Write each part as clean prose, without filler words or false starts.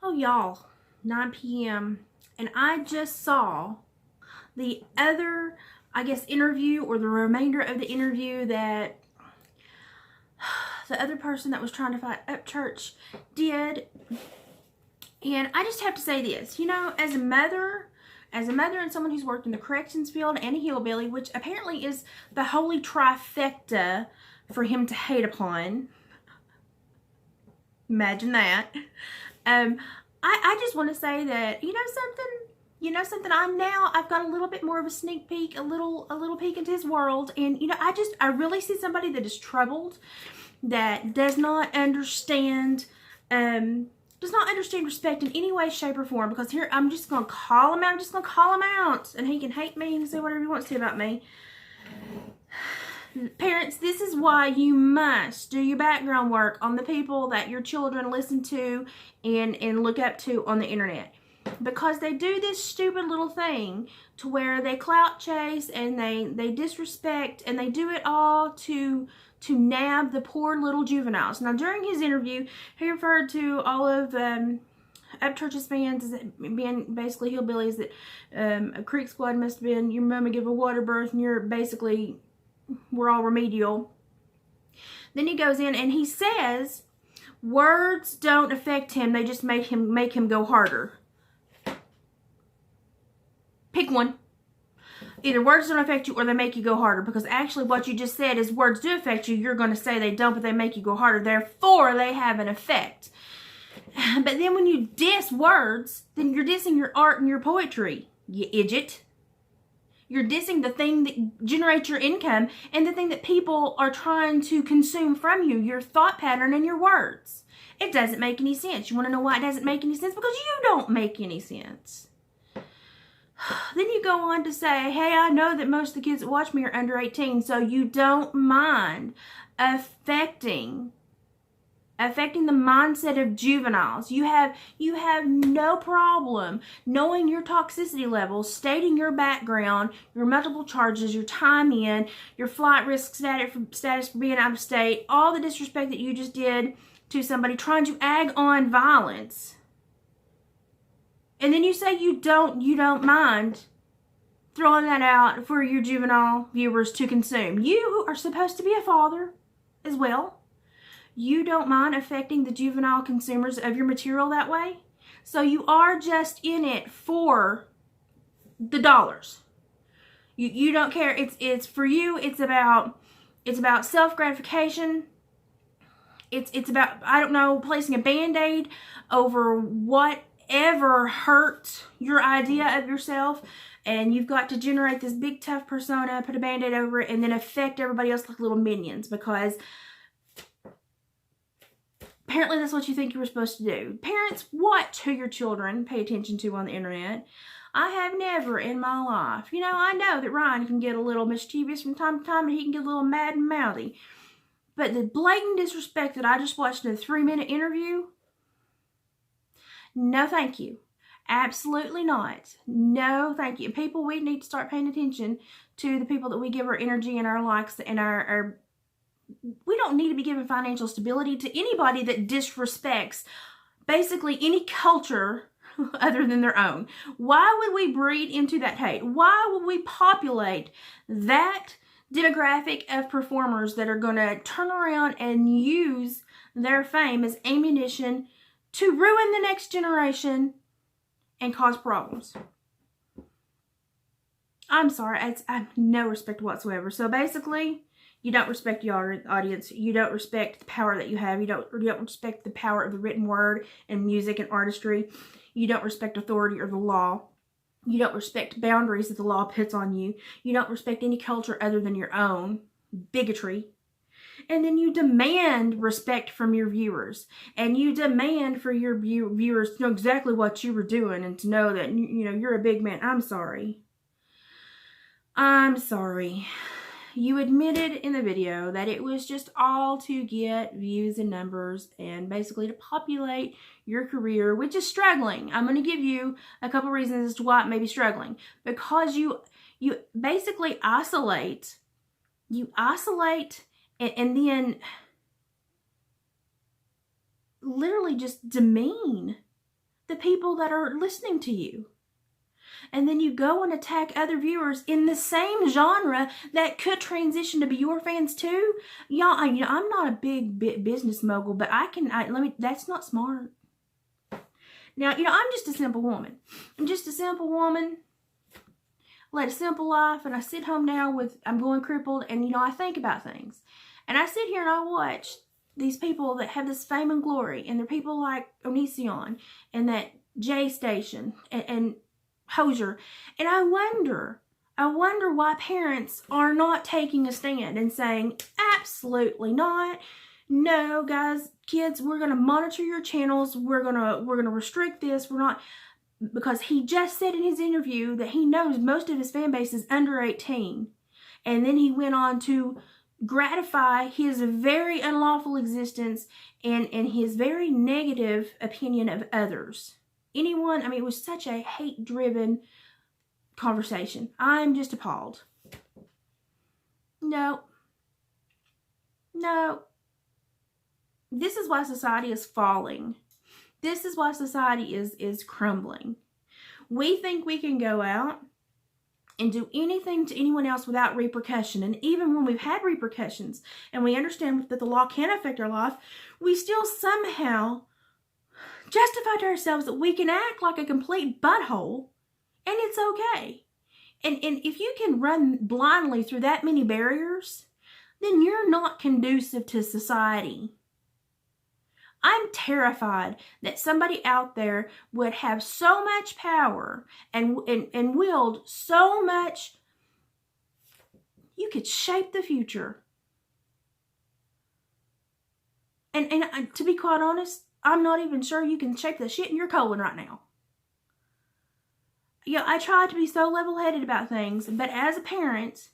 Oh, y'all, 9 p.m. and I just saw the other, I guess, interview or the remainder of the interview that the other person that was trying to fight Upchurch did. And I just have to say this, you know, as a mother and someone who's worked in the corrections field and a hillbilly, which apparently is the holy trifecta for him to hate upon. Imagine that. I just want to say that, you know something, I've got a little bit more of a sneak peek, a little peek into his world. And, you know, I really see somebody that is troubled, that does not understand respect in any way, shape, or form. Because here, I'm just going to call him out. And he can hate me and say whatever he wants to about me. Parents, this is why you must do your background work on the people that your children listen to and look up to on the internet. Because they do this stupid little thing to where they clout chase and they disrespect, and they do it all to nab the poor little juveniles. Now, during his interview, he referred to all of Upchurch's fans as being basically hillbillies, that a Creek Squad must have been, your mama give a water birth and you're basically, we're all remedial. Then he goes in and he says words don't affect him, they just make him go harder. Pick one. Either words don't affect you or they make you go harder, because actually what you just said is words do affect you. You're going to say they don't, but they make you go harder. Therefore, they have an effect. But then when you diss words, then you're dissing your art and your poetry, you idgit. You're dissing the thing that generates your income and the thing that people are trying to consume from you, your thought pattern and your words. It doesn't make any sense. You want to know why it doesn't make any sense? Because you don't make any sense. Then you go on to say, hey, I know that most of the kids that watch me are under 18, so you don't mind affecting the mindset of juveniles. You have no problem knowing your toxicity levels, stating your background, your multiple charges, your time in, your flight risk status for being out of state, all the disrespect that you just did to somebody, trying to egg on violence. And then you say you don't mind throwing that out for your juvenile viewers to consume. You are supposed to be a father as well. You don't mind affecting the juvenile consumers of your material that way. So you are just in it for the dollars. You don't care. It's for you. It's about self-gratification. It's about, I don't know, placing a Band-Aid over whatever hurt your idea of yourself, and you've got to generate this big tough persona, put a Band-Aid over it, and then affect everybody else like little minions, because apparently that's what you think you were supposed to do. Parents, watch who your children pay attention to on the internet. I have never in my life, you know, I know that Ryan can get a little mischievous from time to time, and he can get a little mad and mouthy, but the blatant disrespect that I just watched in a 3-minute interview, no, thank you. Absolutely not. No, thank you. People, we need to start paying attention to the people that we give our energy and our likes and our we don't need to be giving financial stability to anybody that disrespects basically any culture other than their own. Why would we breed into that hate? Why would we populate that demographic of performers that are going to turn around and use their fame as ammunition to ruin the next generation and cause problems? I'm sorry, I have no respect whatsoever. So basically, you don't respect your audience. You don't respect the power that you have. You don't respect the power of the written word and music and artistry. You don't respect authority or the law. You don't respect boundaries that the law puts on you. You don't respect any culture other than your own. Bigotry. And then you demand respect from your viewers. And you demand for your viewers to know exactly what you were doing and to know that, you know, you're a big man. I'm sorry. I'm sorry. You admitted in the video that it was just all to get views and numbers and basically to populate your career, which is struggling. I'm going to give you a couple reasons as to why it may be struggling. Because you basically isolate. You isolate and then literally just demean the people that are listening to you. And then you go and attack other viewers in the same genre that could transition to be your fans too. Y'all, I'm not a big business mogul, but that's not smart. Now, I'm just a simple woman. I'm just a simple woman. Led a simple life, and I sit home now I'm going crippled, and I think about things. And I sit here and I watch these people that have this fame and glory, and they're people like Onision and that J Station and Hosier. And I wonder why parents are not taking a stand and saying, absolutely not. No, guys, kids, we're going to monitor your channels. We're going to restrict this. We're not, because he just said in his interview that he knows most of his fan base is under 18. And then he went on to gratify his very unlawful existence and his very negative opinion of others. It was such a hate-driven conversation. I'm just appalled. No. This is why society is falling. This is why society is crumbling. We think we can go out and do anything to anyone else without repercussion. And even when we've had repercussions and we understand that the law can affect our life, we still somehow justify to ourselves that we can act like a complete butthole and it's okay. And if you can run blindly through that many barriers, then you're not conducive to society. I'm terrified that somebody out there would have so much power and wield so much. You could shape the future. And to be quite honest, I'm not even sure you can shape the shit in your colon right now. I try to be so level-headed about things, but as a parent,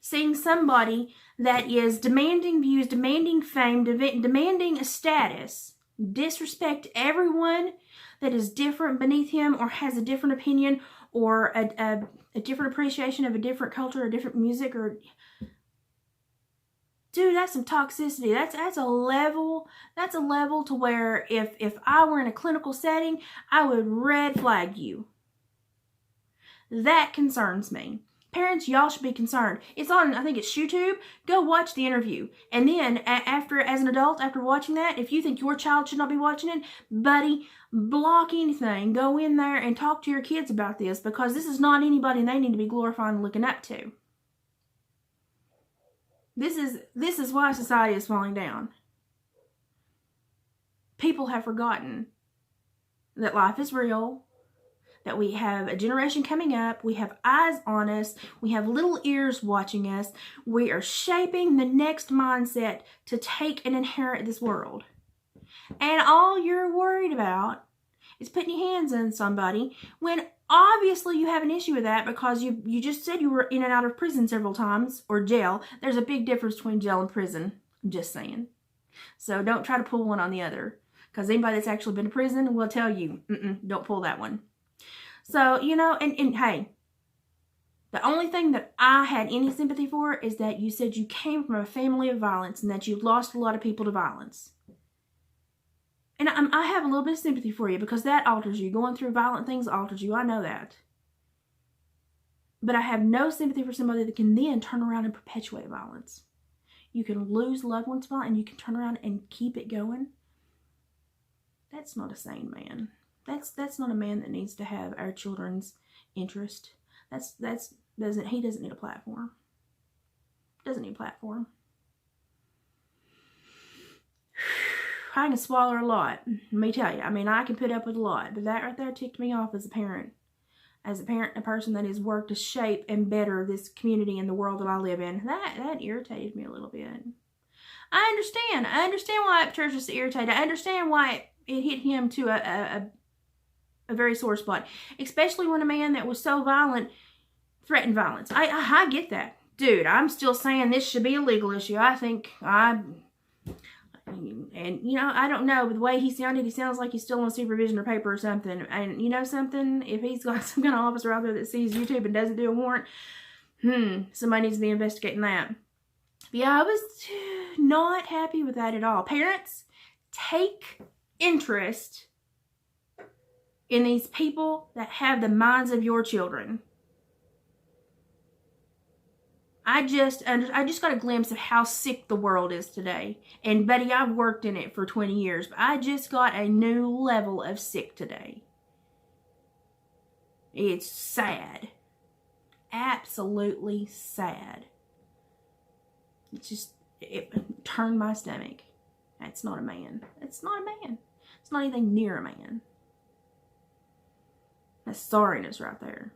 seeing somebody that is demanding views, demanding fame, demanding a status, disrespect everyone that is different beneath him or has a different opinion or a different appreciation of a different culture or different music, or dude, that's some toxicity. That's a level to where if I were in a clinical setting, I would red flag you. That concerns me. Parents, y'all should be concerned. It's on, I think it's YouTube. Go watch the interview. And then, as an adult, after watching that, if you think your child should not be watching it, buddy, block anything. Go in there and talk to your kids about this, because this is not anybody they need to be glorifying and looking up to. This is why society is falling down. People have forgotten that life is real, that we have a generation coming up, we have eyes on us, we have little ears watching us, we are shaping the next mindset to take and inherit this world. And all you're worried about is putting your hands on somebody when obviously you have an issue with that, because you just said you were in and out of prison several times, or jail. There's a big difference between jail and prison. I'm just saying. So don't try to pull one on the other, because anybody that's actually been to prison will tell you, don't pull that one. So, and hey, the only thing that I had any sympathy for is that you said you came from a family of violence and that you've lost a lot of people to violence. And I have a little bit of sympathy for you, because that alters you. Going through violent things alters you. I know that. But I have no sympathy for somebody that can then turn around and perpetuate violence. You can lose loved ones and you can turn around and keep it going. That's not a sane man. That's not a man that needs to have our children's interest. He doesn't need a platform. Doesn't need a platform. I can swallow a lot. Let me tell you. I can put up with a lot, but that right there ticked me off as a parent. As a parent, a person that has worked to shape and better this community and the world that I live in. That irritated me a little bit. I understand why Upchurch is irritated. I understand why it hit him to a very sore spot. Especially when a man that was so violent threatened violence. I get that. Dude, I'm still saying this should be a legal issue. I don't know, but the way he sounds like he's still on supervision or paper or something. And you know something? If he's got some kind of officer out there that sees YouTube and doesn't do a warrant, somebody needs to be investigating that. But yeah, I was not happy with that at all. Parents, take interest in these people that have the minds of your children. I just got a glimpse of how sick the world is today. And buddy, I've worked in it for 20 years, but I just got a new level of sick today. It's sad. Absolutely sad. It turned my stomach. That's not a man. It's not a man. It's not anything near a man. That's sorriness right there.